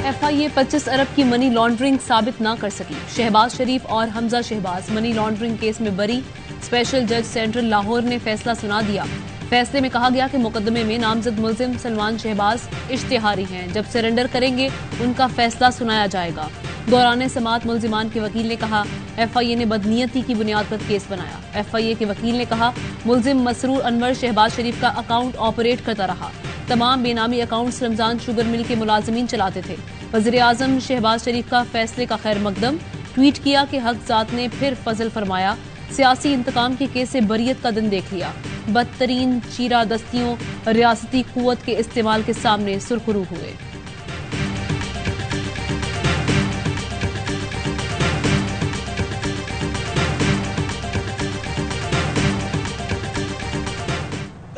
FIA 25 अरब की money laundering साबित न कर सकी। शहबाज शरीफ और Hamza Shehbaz money laundering case में बरी। स्पेशल जज सेंट्रल लाहौर ने फैसला सुना दिया। फैसले में कहा गया कि मुकदमे में नामजद मुलजिम सलमान शहबाज इश्तिहारी हैं। जब सरेंडर करेंगे उनका फैसला सुनाया जाएगा। दौरान समाअत मुलजिमान के वकील ने कहा FIA ने बदनीयती की बुनियाद पर केस बनाया। FIA के वकील ने कहा मुलजिम मसरूर अनवर शहबाज शरीफ का अकाउंट ऑपरेट करता रहा। तमाम बेनामी अकाउंट्स रमजान शुगर मिल के मुलाजिमीन चलाते थे। वज़ीर-ए-आज़म शहबाज शरीफ का फैसले का खैर मकदम। ट्वीट किया कि हक़-ज़ात ने फिर फजल फरमाया। सियासी इंतकाम के केस से बरियत का दिन देख लिया। बदतरीन चीरा दस्तियों रियासती कुव्वत के इस्तेमाल के सामने सुरखरू हुए।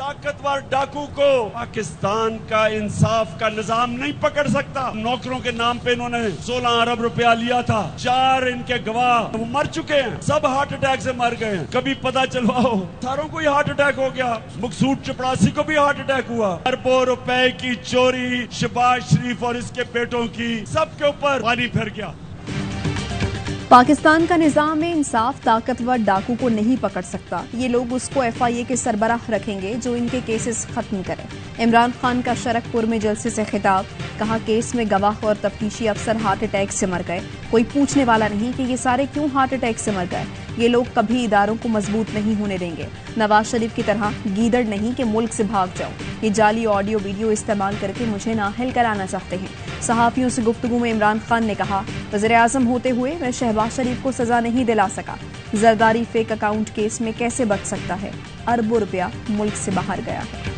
ताकतवर डाकू को पाकिस्तान का इंसाफ का निजाम नहीं पकड़ सकता। नौकरों के नाम पे इन्होंने 16 अरब रुपया लिया था। 4 इनके गवाह वो मर चुके हैं, सब हार्ट अटैक से मर गए हैं। कभी पता चलवाओ, सारों को ही हार्ट अटैक हो गया। मकसूद चपड़ासी को भी हार्ट अटैक हुआ। अरबों रुपए की चोरी शहबाज शरीफ और इसके बेटों की, सबके ऊपर पानी फिर गया। पाकिस्तान का निजाम इंसाफ ताकतवर डाकू को नहीं पकड़ सकता। ये लोग उसको FIA के सरबराह रखेंगे जो इनके केसेस खत्म करें। इमरान खान का शरकपुर में जलसे से खिताब। कहा केस में गवाह और तफ्तीशी अफसर हार्ट अटैक से मर गए। कोई पूछने वाला नहीं कि ये सारे क्यों हार्ट अटैक से मर गए। ये लोग कभी इदारों को मजबूत नहीं होने देंगे। नवाज शरीफ की तरह गीदड़ नहीं कि मुल्क से भाग जाओ। ये जाली ऑडियो वीडियो इस्तेमाल करके मुझे नाअहल कराना चाहते हैं। सहाफियों से गुफ्तगू में इमरान खान ने कहा वज़ीर-ए-आज़म होते हुए मैं शहबाज शरीफ को सजा नहीं दिला सका। जरदारी फेक अकाउंट केस में कैसे बच सकता है। अरबों रुपया मुल्क से बाहर गया है।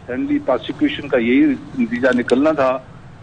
फ्रेंडली प्रोसिक्यूशन का यही नतीजा निकलना था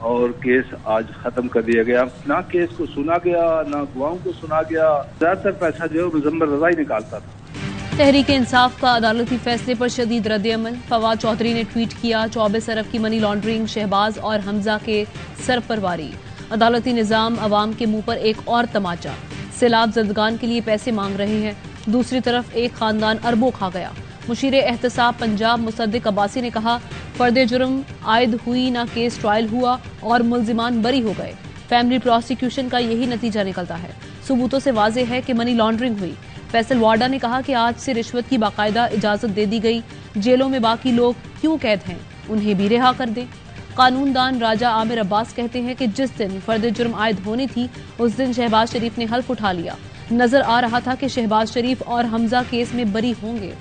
और केस आज खत्म कर दिया गया। ना केस को सुना गया, ना गवाहों को सुना गया। ज्यादातर पैसा जो है मुजम्मल रजा ही निकालता था। तहरीक इंसाफ का अदालती फैसले पर शदीद रद्द-ए-अमल। फवाद चौधरी ने ट्वीट किया 24 अरब की मनी लॉन्ड्रिंग शहबाज और हमजा के सर पर वारी। अदालती निजाम अवाम के मुंह पर एक और तमाचा। सैलाब ज़दगान के लिए पैसे मांग रहे हैं। दूसरी तरफ एक खानदान अरबों खा गया। मुशीर एहतसाब पंजाब मुसद्दिक अब्बासी ने कहा फर्दे जुर्म आयद हुई ना केस ट्रायल हुआ और मुलजिमान बरी हो गए। फैमिली प्रोसिक्यूशन का यही नतीजा निकलता है। सबूतों से वाज़ेह है कि मनी लॉन्ड्रिंग हुई। फैसल वाडा ने कहा कि आज से रिश्वत की बाकायदा इजाजत दे दी गई। जेलों में बाकी लोग क्यों कैद हैं, उन्हें भी रिहा कर दें। कानूनदान राजा आमिर अब्बास कहते हैं कि जिस दिन फर्दे जुर्म आयद होनी थी उस दिन शहबाज शरीफ ने हल्फ उठा लिया। नजर आ रहा था कि शहबाज शरीफ और हमजा केस में बरी होंगे।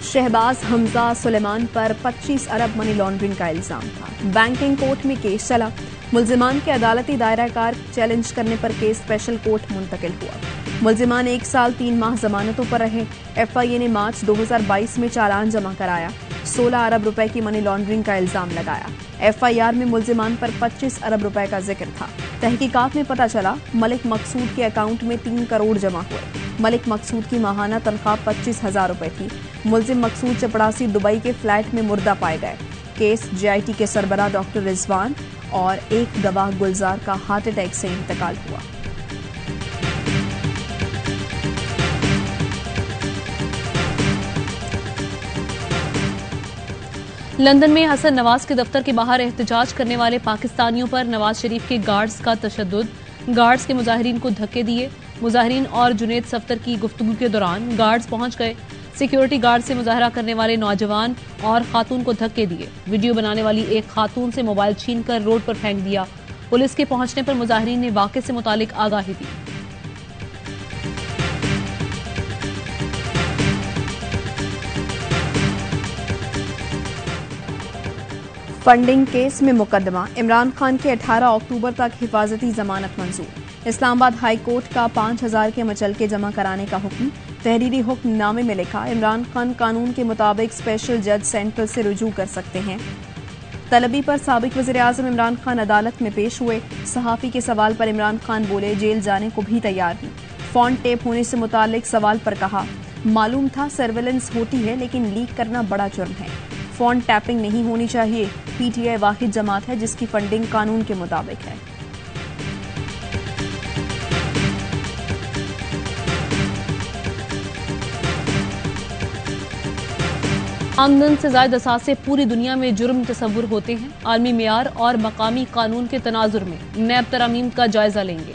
शहबाज हमजा सुलेमान पर 25 अरब मनी लॉन्ड्रिंग का इल्जाम था। बैंकिंग कोर्ट में केस चला। मुलजिमान के अदालती दायरा कार चैलेंज करने पर केस स्पेशल कोर्ट मुंतकिल हुआ। मुलजिमान 1 साल 3 माह जमानतों पर रहे। FIA ने मार्च 2022 में चालान जमा कराया। 16 अरब रुपए की मनी लॉन्ड्रिंग का इल्जाम लगाया। FIR में मुलजिमान पर 25 अरब रुपए का जिक्र था। तहकीकात में पता चला मलिक मकसूद के अकाउंट में 3 करोड़ जमा हुए। मलिक मकसूद की माहाना तनख्वाह 25,000 रुपए थी। मुलजिम मकसूद चपड़ासी दुबई के फ्लैट में मुर्दा पाए गए। केस JIT के सरबराह डॉक्टर रिजवान और एक गवाह गुलजार का हार्ट अटैक से इंतकाल हुआ। लंदन में हसन नवाज के दफ्तर के बाहर एहतजाज करने वाले पाकिस्तानियों पर नवाज शरीफ के गार्ड्स का तशद्दुद। गार्ड्स के मुजाहिरीन को धक्के दिए। मुजाहिरीन और जुनेद सफ्तर की गुफ्तगू के दौरान गार्ड्स पहुंच गए। सिक्योरिटी गार्ड से मुजाहरा करने वाले नौजवान और खातून को धक्के दिए। वीडियो बनाने वाली एक खातून से मोबाइल छीनकर रोड पर फेंक दिया। पुलिस के पहुंचने पर मुजाहिरीन ने वाक़े से मुतालिक आगाही दी। फंडिंग केस में मुकदमा। इमरान खान के 18 अक्टूबर तक हिफाजती जमानत मंजूर। इस्लामाबाद हाई कोर्ट का 5,000 के मचलके जमा कराने का हुक्म। तहरीरी हुक्मनामे में लिखा इमरान खान कानून के मुताबिक स्पेशल जज सेंट्रल से रुजू कर सकते हैं। तलबी पर साबिक वज़ीर-ए-आज़म इमरान खान अदालत में पेश हुए। सहाफ़ी के सवाल पर इमरान खान बोले जेल जाने को भी तैयार हूँ। फोन टेप होने से मुतालिक सवाल पर कहा मालूम था सर्वेलेंस होती है लेकिन लीक करना बड़ा जुर्म है। फोन टैपिंग नहीं होनी चाहिए। पीटीआई वाहिद जमात है जिसकी फंडिंग कानून के मुताबिक है। आमदन से ज़ायद असासे पूरी दुनिया में जुर्म तस्वुर होते हैं। आलमी मेयार और मकामी कानून के तनाजुर में नैब तरामीम का जायजा लेंगे।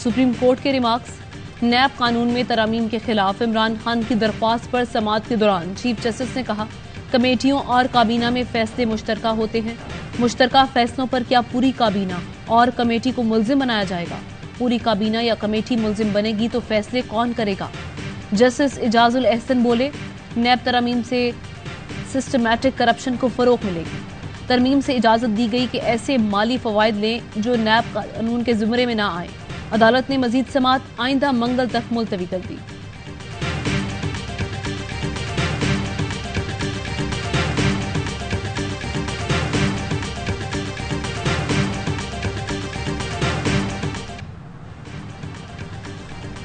सुप्रीम कोर्ट के रिमार्क्स। नैब कानून में तरामीम के खिलाफ इमरान खान की दरख्वास्त पर समाअत के दौरान चीफ जस्टिस ने कहा, कमेटियों और काबीना में फैसले मुश्तरका होते हैं। मुश्तरका फैसलों पर क्या पूरी काबीना और कमेटी को मुल्जिम बनाया जाएगा? पूरी काबीना या कमेटी मुल्जिम बनेगी तो फैसले कौन करेगा? जस्टिस इजाजुल एहसन बोले, नैब तरामीम से सिस्टमैटिक करप्शन को फरोग मिलेगी। तरमीम से इजाजत दी गई कि ऐसे माली फवायद लें जो नैब कानून के जुमरे में ना आए। अदालत ने मजीद समाअत आइंदा मंगल तक मुलतवी कर दी।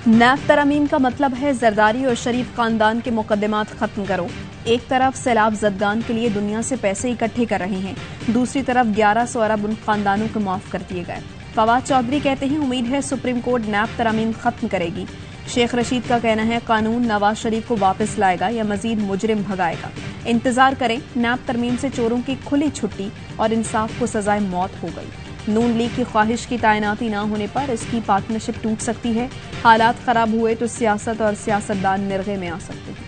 नैब तरामीम का मतलब है जरदारी और शरीफ खानदान के मुकदमात खत्म करो। एक तरफ सैलाब जदगान के लिए दुनिया से पैसे इकट्ठे कर रहे हैं, दूसरी तरफ 1100 अरब उन खानदानों को माफ कर दिए गए। फवाद चौधरी कहते हैं, उम्मीद है सुप्रीम कोर्ट नैब तरामीम खत्म करेगी। शेख रशीद का कहना है, कानून नवाज शरीफ को वापस लाएगा या मजीद मुजरिम भगाएगा। इंतजार करें, नैब तरमीम से चोरों की खुली छुट्टी और इंसाफ को सजाए मौत हो गई। नून लीग की ख्वाहिश की तैनाती न होने पर इसकी पार्टनरशिप टूट सकती है। हालात खराब हुए तो सियासत और सियासतदान निर्गे में आ सकते हैं।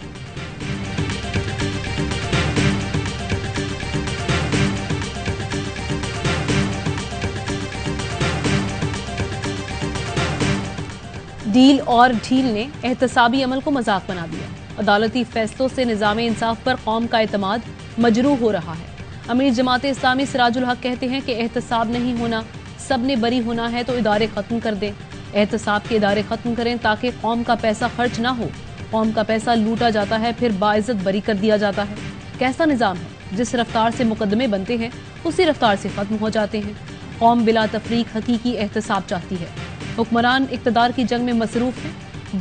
डील और ढील ने एहतसाबी अमल को मजाक बना दिया। अदालती फैसलों से निज़ाम इंसाफ पर कौम का एतमाद मजरूह हो रहा है। अमीर जमात इस्लामी सिराजुल हक कहते हैं कि एहतसाब नहीं होना, सब ने बरी होना है तो इदारे खत्म कर दें। एहतसाब के इदारे खत्म करें ताकि कौम का पैसा खर्च ना हो। कौम का पैसा लूटा जाता है फिर बाइज्जत बरी कर दिया जाता है। कैसा निज़ाम है? जिस रफ्तार से मुकदमे बनते हैं उसी रफ्तार से खत्म हो जाते हैं। कौम बिला तफरीक हकीकी एहतसाब चाहती है। हुक्मरान इक़्तिदार की जंग में मसरूफ है।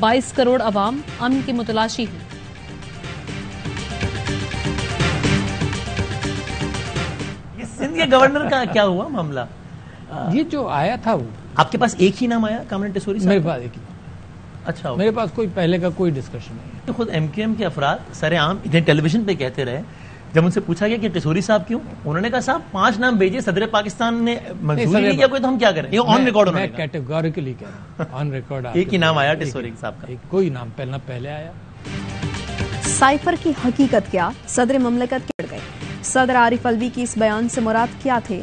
22 करोड़ अवाम अमन की मुतलाशी है। ये सिंध के गवर्नर का क्या हुआ मामला? ये जो आया था वो आपके पास एक ही नाम आया, कामरान टेसोरी साहब? मेरे पास एक ही। अच्छा, मेरे पास कोई पहले का कोई डिस्कशन नहीं है। तो खुद एमक्यूएम के अफराद सरेआम इतने टेलीविजन पे कहते रहे, जब उनसे पूछा गया कि टेसोरी साहब क्यों, उन्होंने कहा साहब 5 नाम भेजे, सदर पाकिस्तान ने मंजूरी नहीं किया कोई, तो हम क्या करें? ये ऑन रिकॉर्ड मैं कैटेगोरिकली कह रहा हूं, ऑन रिकॉर्ड। एक ही नाम आया टेसोरी साहब का, कोई नाम पहले आया। साइफर की हकीकत क्या? सदर ममलकत के गए। सदर आरिफ अलवी की इस बयान से मुराद क्या थे?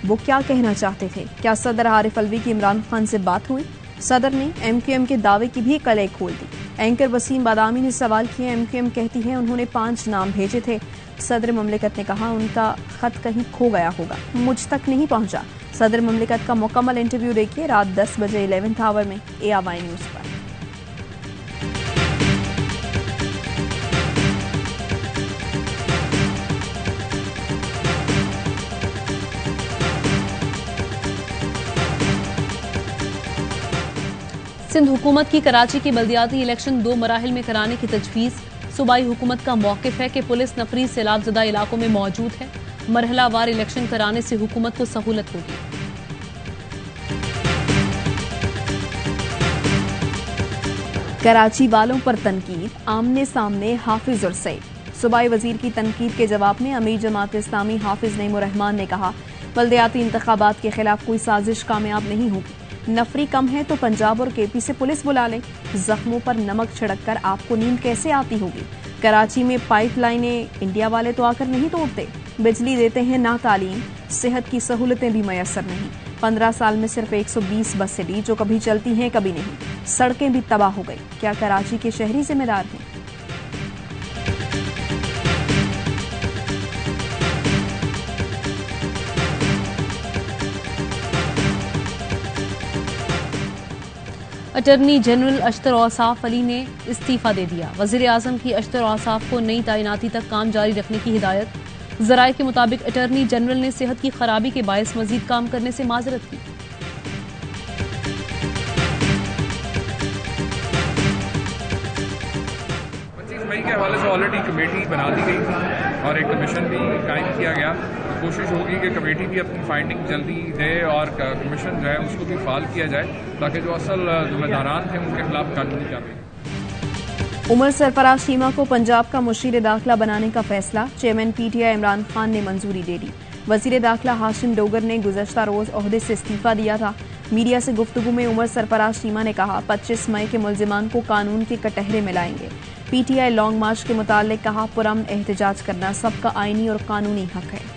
वो क्या कहना चाहते थे? क्या सदर आरिफ अलवी की इमरान खान से बात हुई? सदर ने एमक्यूएम के दावे की भी कलई खोल दी। एंकर वसीम बादामी ने सवाल किया, एमक्यूएम कहती है उन्होंने 5 नाम भेजे थे। सदर ममलिकत ने कहा उनका खत कहीं खो गया होगा, मुझ तक नहीं पहुंचा। सदर ममलिकत का मुकम्मल इंटरव्यू देखिए रात 10 बजे 11th आवर में ARY न्यूज पर। सिंध हुकूमत की कराची की बल्दियाती इलेक्शन 2 मराहिल में कराने की तजवीज़। सूबाई हुकूमत का मौक़िफ़ है कि पुलिस नफरी सैलाबज़दा इलाकों में मौजूद है। मरहलावार इलेक्शन कराने से हुकूमत को सहूलत होगी। कराची वालों पर तनकीद, आमने सामने हाफिज और सईद। सूबाई वजीर की तनकीद के जवाब में अमीर जमात इस्लामी हाफिज नईम रहमान ने कहा, बल्दियाती इंतखाबात के खिलाफ कोई साजिश कामयाब नहीं होगी। नफरी कम है तो पंजाब और KP से पुलिस बुला लें। जख्मों पर नमक छिड़ककर आपको नींद कैसे आती होगी? कराची में पाइपलाइनें इंडिया वाले तो आकर नहीं तोड़ते। बिजली देते हैं ना तालीम, सेहत की सहूलतें भी मैसर नहीं। 15 साल में सिर्फ 120 बस चली जो कभी चलती हैं कभी नहीं। सड़कें भी तबाह हो गई। क्या कराची के शहरी जिम्मेदार हैं? अटर्नी जनरल अशतर औसाफ अली ने इस्तीफा दे दिया। वज़ीर आज़म की अशतर औसाफ को नई तैनाती तक काम जारी रखने की हिदायत। ज़राए के मुताबिक अटर्नी जनरल ने सेहत की खराबी के बायस मजीद काम करने से माजरत की। 25 मई के हवाले से ऑलरेडी कमेटी बना दी गई थी और एक कमीशन भी कायम किया गया। तो कोशिश होगी कि कमेटी भी अपनी फाइंडिंग जल्दी दे और कमीशन जो है उसको भी फाल किया जाए ताकि जो असल जिम्मेदारान थे उनके खिलाफ कानूनी कार्रवाई। उमर सरफराज चीमा को पंजाब का मुशीर दाखिला बनाने का फैसला, चेयरमैन पीटीआई इमरान खान ने मंजूरी दे दी। वजीर दाखिला हाशिम डोगर ने गुज़श्ता रोज ओहदे से इस्तीफा दिया था। मीडिया से गुफ्तगू में उमर सरफराज चीमा ने कहा 25 मई के मुल्जिमान को कानून के कटहरे में लाएंगे। पीटीआई लॉन्ग मार्च के मुतालिक कहा पुरअमन एहतजाज करना सबका आईनी और कानूनी हक है।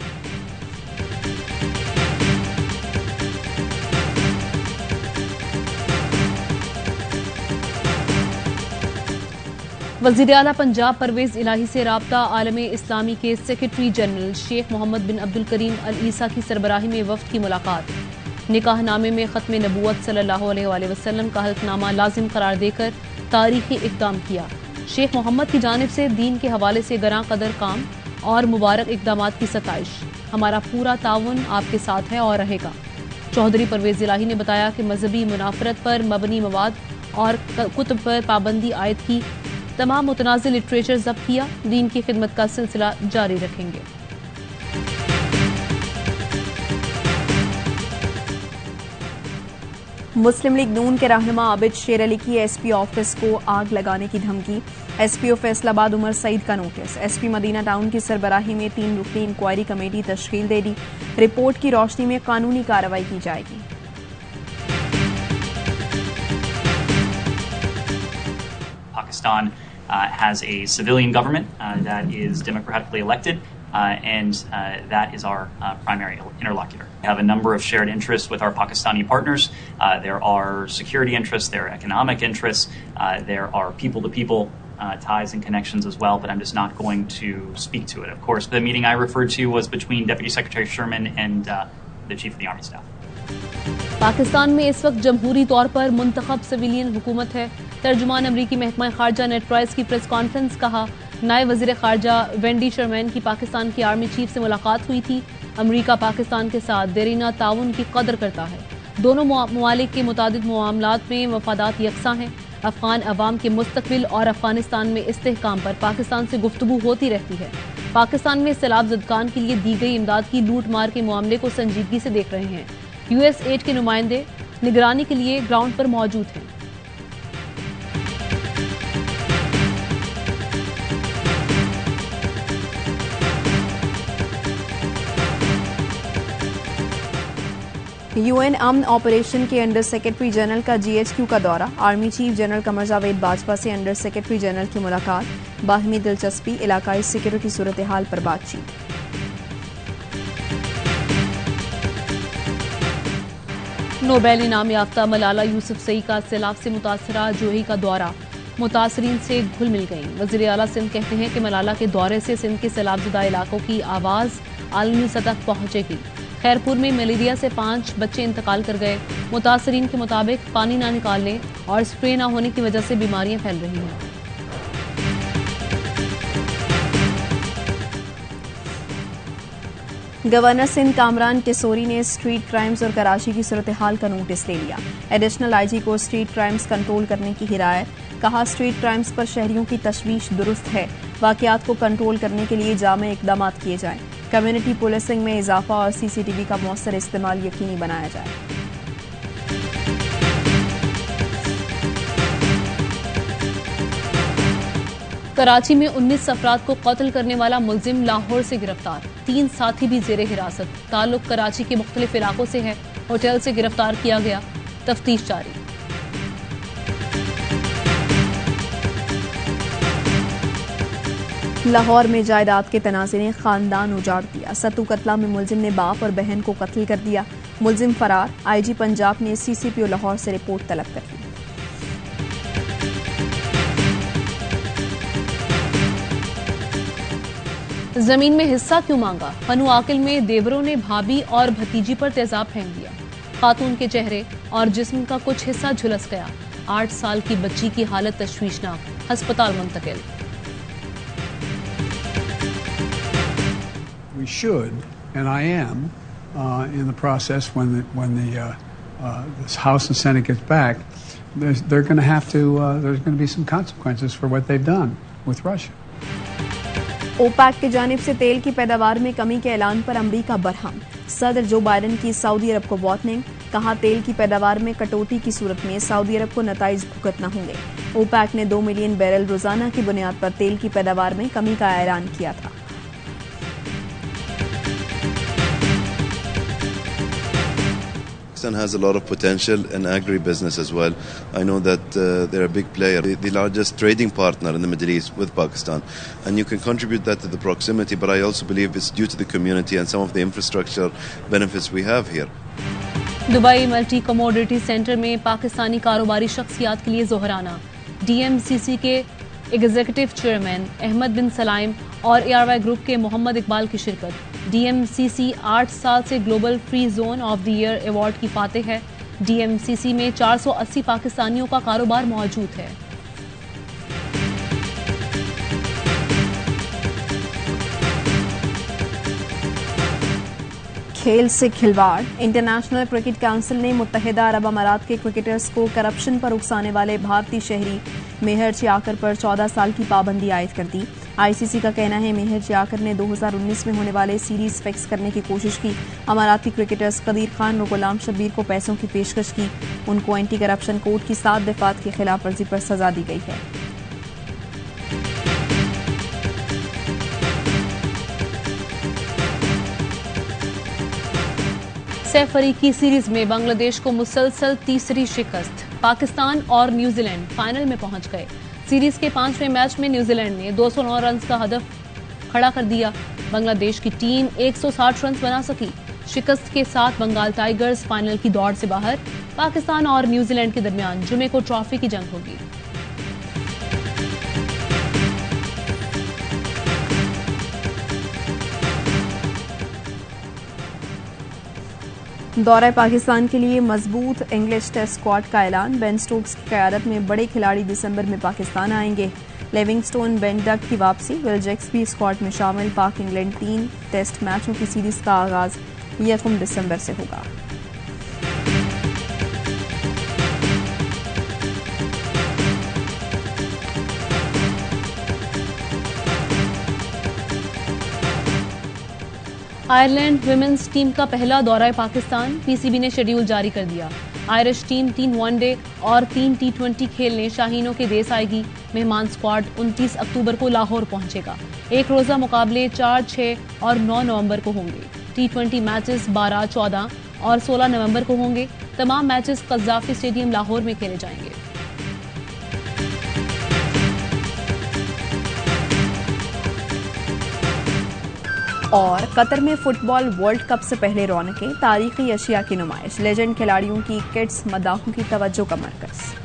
वज़ीर आला पंजाब परवेज इलाही से राब्ता आलम इस्लामी के सेक्रेटरी जनरल शेख मोहम्मद बिन अब्दुल करीम अल ईसा की सरबराही में वफ्द की मुलाकात। निकाहनामे में ख़त्म नबूवत सल्लल्लाहु अलैहि वसल्लम का हल्फनामा लाजिम करार देकर तारीखी इक़दाम किया। शेख मोहम्मद की जानिब से दीन के हवाले से गरां कदर काम और मुबारक इक़दामात की सताइश। हमारा पूरा ताउन आपके साथ है और रहेगा। चौधरी परवेज इलाही ने बताया कि मजहबी मुनाफरत पर मबनी मवाद और कुतुब पर पाबंदी आयद की, तमाम मुतनाज़िल लिटरेचर जब्त किया, दीन की खिदमत का सिलसिला जारी रखेंगे। मुस्लिम लीग नून के रहनुमा आबिद शेर अली की एसपी ऑफिस को आग लगाने की धमकी। एसपीओ फैसलाबाद उमर सईद का नोटिस। एसपी मदीना टाउन की सरबराही में 3 रुकनी इंक्वायरी कमेटी तश्कील दे दी। रिपोर्ट की रोशनी में कानूनी कार्रवाई की जाएगी। Pakistan has a civilian government that is democratically elected, and that is our primary interlocutor. We have a number of shared interests with our Pakistani partners. There are security interests, there are economic interests, there are people-to-people ties and connections as well, but I'm just not going to speak to it. Of course, the meeting I referred to was between Deputy Secretary Sherman and the Chief of the Army Staff. Pakistan में इस वक्त जमहूरी तौर पर मुंतखब civilian हुकूमत है। तर्जुमान अमरीकी महकमा खारजा नेट प्राइस की प्रेस कॉन्फ्रेंस। कहा नायब वजीर खारजा वेंडी शर्मैन की पाकिस्तान की आर्मी चीफ से मुलाकात हुई थी। अमरीका पाकिस्तान के साथ देरीना ताउन की कदर करता है। दोनों ममालिक के मुतादिद मामलात में मफादात यकसां हैं। अफगान अवाम के मुस्तकबिल और अफगानिस्तान में इस्तेहकाम पर पाकिस्तान से गुफ्तगू होती रहती है। पाकिस्तान में सैलाब ज़दगान के लिए दी गई इमदाद की लूट मार के मामले को संजीदगी से देख रहे हैं। यूएस एड के नुमाइंदे निगरानी के लिए ग्राउंड पर मौजूद हैं। यूएन अमन ऑपरेशन के अंडर सेक्रेटरी जनरल का जीएचक्यू का दौरा। Army chief general Qamar Javed Bajwa से अंडर सेक्रेटरी जनरल की मुलाकात। बाहमी दिलचस्पी, इलाकाई सिक्योरिटी सूरत हाल पर बातचीत। नोबेल इनाम याफ्ता मलाला यूसुफजई का सैलाब से मुतासरा जोही का दौरा। मुतासरीन से घुल मिल गई। वज़ीर आला सिंध कहते हैं कि मलाला के दौरे से सिंध के सैलाबज़दा इलाकों की आवाज़ आलमी सतह पहुंचेगी। खैरपुर में मलेरिया से 5 बच्चे इंतकाल कर गए। मुतासरीन के मुताबिक पानी ना निकालने और स्प्रे ना होने की वजह से बीमारियां फैल रही हैं। गवर्नर सिंध कामरान टेसोरी ने स्ट्रीट क्राइम्स और कराची की सूरत हाल का नोटिस ले लिया। एडिशनल आईजी को स्ट्रीट क्राइम्स कंट्रोल करने की हिदायत। कहा स्ट्रीट क्राइम्स पर शहरियों की तशवीश दुरुस्त है। वाकयात को कंट्रोल करने के लिए जामे इकदाम किए जाएं। कम्युनिटी पुलिसिंग में इजाफा और सीसीटीवी का मौसर इस्तेमाल यकीनी बनाया जाए। कराची में 19 अफराद को कत्ल करने वाला मुलजिम लाहौर से गिरफ्तार। 3 साथी भी जेरे हिरासत। ताल्लुक कराची के मुख्तलिफ इलाकों से है। होटल से गिरफ्तार किया गया। तफ्तीश जारी। लाहौर में जायदाद के तनाज़े ने खानदान उजाड़ दिया। सत्तू कतला में मुलजिम ने बाप और बहन को कत्ल कर दिया। मुलजिम फरार। आईजी पंजाब ने सीसीपीओ लाहौर से रिपोर्ट तलब कर ली। जमीन में हिस्सा क्यों मांगा? हनु आकिल में देवरों ने भाभी और भतीजी पर तेजाब फेंक दिया। खातून के चेहरे और जिस्म का कुछ हिस्सा झुलस गया। 8 साल की बच्ची की हालत तशवीशनाक। अस्पताल मुंतकिल। We should, and I am, in the process when this House and Senate gets back, they're going to have to. There's going to be some consequences for what they've done with Russia. OPEC की जानिब से तेल की पैदावार में कमी के ऐलान पर अमरीका बरहम। सदर जो बाइडेन की सऊदी अरब को वार्निंग, कहा तेल की पैदावार में कटौती की सूरत में सऊदी अरब को नताइज भुगतना होंगे। ओपेक ने 2 मिलियन बैरल रोजाना की बुनियाद पर तेल की पैदावार में कमी का ऐलान किया था। Pakistan has a lot of potential in agribusiness as well. I know that they're a big player, the largest trading partner in the Middle East with Pakistan, and you can contribute that to the proximity, but I also believe it's due to the community and some of the infrastructure benefits we have here. Dubai multi commodity centre में पाकिस्तानी कारोबारी शख्सियात के लिए जोहराना। DMCC के executive chairman Ahmad बिन सलाइम और ARY group के मोहम्मद इकबाल की शिरकत। DMCC 8 साल से global free zone of the year award की फातेह है। DMCC में 480 पाकिस्तानियों का कारोबार मौजूद है। खेल से खिलवाड़। इंटरनेशनल क्रिकेट काउंसिल ने मुत्तहिदा अरब अमारात के क्रिकेटर्स को करप्शन पर उकसाने वाले भारतीय शहरी मेहर चियाकर पर 14 साल की पाबंदी आयद कर दी। ICC का कहना है मेहर चियाकर ने 2019 में होने वाले सीरीज फिक्स करने की कोशिश की। अमाराती क्रिकेटर्स कदीर खान और गुलाम शब्बीर को पैसों की पेशकश की। उनको एंटी करप्शन कोड की 7 दफात की खिलाफ वर्जी पर सजा दी गई है। सैफ अरीकी सीरीज में बांग्लादेश को मुसलसल तीसरी शिकस्त। पाकिस्तान और न्यूजीलैंड फाइनल में पहुंच गए। सीरीज के 5वें मैच में न्यूजीलैंड ने 209 रन का हदफ खड़ा कर दिया। बांग्लादेश की टीम 160 रन बना सकी। शिकस्त के साथ बंगाल टाइगर्स फाइनल की दौड़ से बाहर। पाकिस्तान और न्यूजीलैंड के दरमियान जुमे को ट्रॉफी की जंग होगी। दौरा पाकिस्तान के लिए मजबूत इंग्लिश टेस्ट स्क्वाड का ऐलान। बेन स्टोक्स की क़यादत में बड़े खिलाड़ी दिसंबर में पाकिस्तान आएंगे। लिविंगस्टोन, बेन डक की वापसी, विल जैक्स भी स्क्वाड में शामिल। पाक इंग्लैंड 3 टेस्ट मैचों की सीरीज का आगाज 1 दिसंबर से होगा। आयरलैंड विमेंस टीम का पहला दौरा पाकिस्तान। PCB ने शेड्यूल जारी कर दिया। आयरिश टीम 3 वनडे और 3 T20 खेलने शाहीनों के देश आएगी। मेहमान स्क्वाड 29 अक्टूबर को लाहौर पहुंचेगा। एक रोजा मुकाबले 4, 6 और 9 नवंबर को होंगे। T20 मैचेस 12, 14 और 16 नवंबर को होंगे। तमाम मैचेस कज़ाफी स्टेडियम लाहौर में खेले जाएंगे। और कतर में फुटबॉल वर्ल्ड कप से पहले रौनकें, तारीखी अशिया की नुमाइश, लेजेंड खिलाड़ियों की किट्स मदाहों की तवज्जो का मरकज।